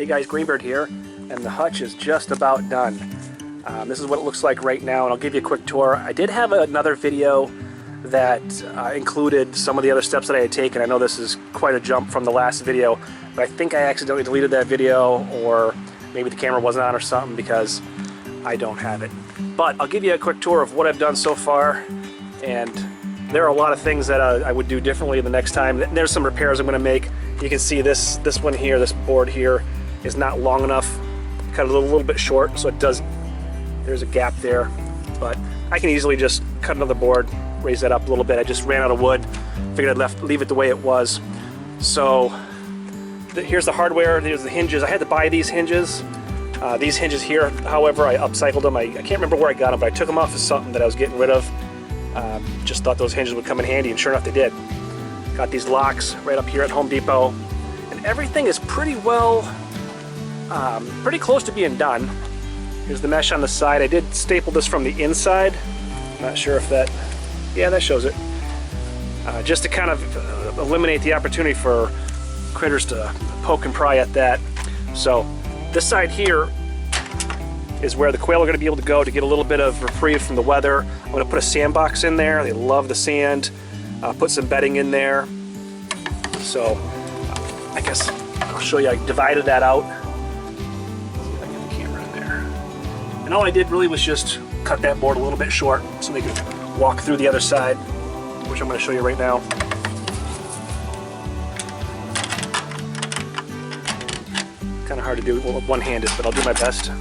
Hey guys, Greenbird here, and the hutch is just about done. This is what it looks like right now, and I'll give you a quick tour. I did have another video that included some of the other steps that I had taken. I know this is quite a jump from the last video, but I think I accidentally deleted that video, or maybe the camera wasn't on or something, because I don't have it. But I'll give you a quick tour of what I've done so far, and there are a lot of things that I would do differently the next time. There's some repairs I'm going to make. You can see this one here, this board here, is not long enough. Cut it a little bit short, so it does. There's a gap there, but I can easily just cut another board, raise that up a little bit. I just ran out of wood. Figured I'd leave it the way it was. So here's the hardware. Here's the hinges. I had to buy these hinges. These hinges here, however, I upcycled them. I can't remember where I got them, but I took them off of something that I was getting rid of. Just thought those hinges would come in handy, and sure enough they did. Got these locks right up here at Home Depot, and everything is pretty well, pretty close to being done. Here's the mesh on the side. I did staple this from the inside. Not sure if that, yeah, that shows it. Just to kind of eliminate the opportunity for critters to poke and pry at that. So this side here is where the quail are going to be able to go to get a little bit of reprieve from the weather. I'm going to put a sandbox in there. They love the sand. Put some bedding in there. So I guess I'll show you. I divided that out. See if I can get the camera in there. And all I did really was just cut that board a little bit short so they could walk through the other side, which I'm going to show you right now. Kind of hard to do one-handed, but I'll do my best.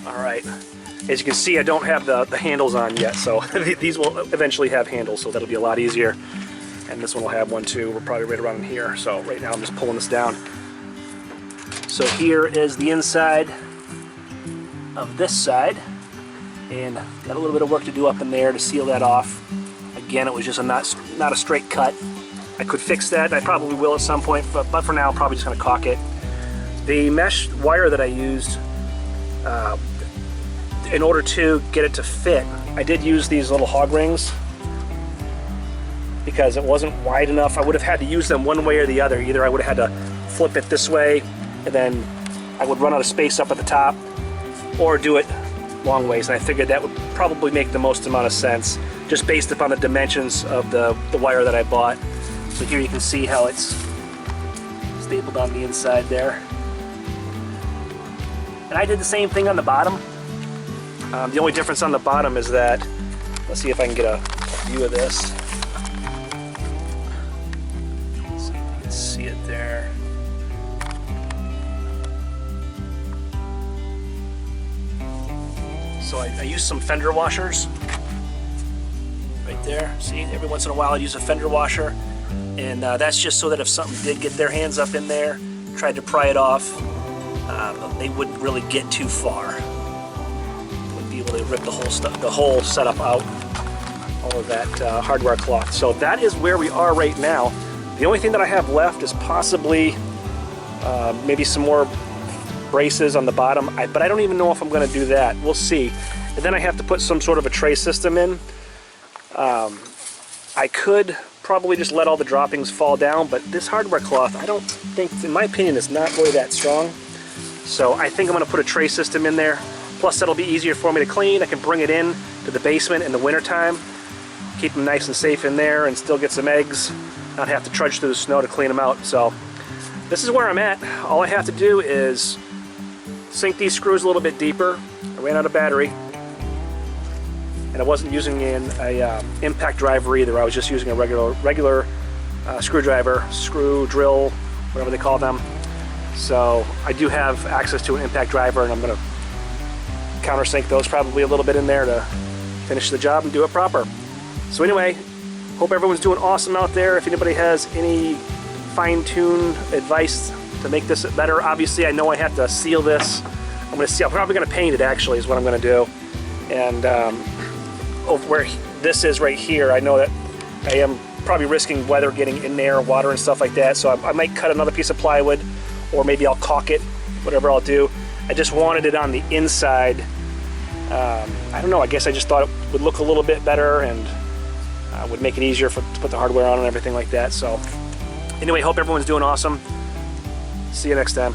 Alright, as you can see, I don't have the handles on yet, so these will eventually have handles, so that'll be a lot easier. And this one will have one too. We're probably right around in here, so right now I'm just pulling this down. So here is the inside of this side, and got a little bit of work to do up in there to seal that off. Again, it was just not a straight cut. I could fix that. I probably will at some point, but for now I'm probably just going to caulk it. The mesh wire that I used, in order to get it to fit, I did use these little hog rings because it wasn't wide enough. I would have had to use them one way or the other. Either I would have had to flip it this way, and then I would run out of space up at the top, or do it long ways. And I figured that would probably make the most amount of sense, just based upon the dimensions of the wire that I bought. So here you can see how it's stapled on the inside there. And I did the same thing on the bottom. The only difference on the bottom is that, let's see if I can get a view of this. Let's see if you can see it there. So I used some fender washers right there. See, every once in a while I use a fender washer, and that's just so that if something did get their hands up in there, tried to pry it off, they wouldn't really get too far. Be able to rip the whole setup out, all of that hardware cloth. So that is where we are right now. The only thing that I have left is possibly maybe some more braces on the bottom, but I don't even know if I'm going to do that. We'll see. And then I have to put some sort of a tray system in. I could probably just let all the droppings fall down, but this hardware cloth, I don't think, in my opinion, is not really that strong. So I think I'm going to put a tray system in there. Plus, that'll be easier for me to clean. I can bring it in to the basement in the wintertime, keep them nice and safe in there, and still get some eggs, not have to trudge through the snow to clean them out. So this is where I'm at. All I have to do is sink these screws a little bit deeper. I ran out of battery, and I wasn't using an impact driver either. I was just using a regular screwdriver, screw, drill, whatever they call them. So I do have access to an impact driver, and I'm going to countersink those probably a little bit in there to finish the job and do it proper. So anyway, hope everyone's doing awesome out there. If anybody has any fine-tuned advice to make this better, obviously I know I have to seal this. I'm probably going to paint it, actually, is what I'm going to do. And over where this is right here, I know that I am probably risking weather getting in there, water and stuff like that, so I might cut another piece of plywood, or maybe I'll caulk it, whatever I'll do. I just wanted it on the inside. I don't know, I guess I just thought it would look a little bit better, and would make it easier to put the hardware on and everything like that. So anyway, hope everyone's doing awesome. See you next time.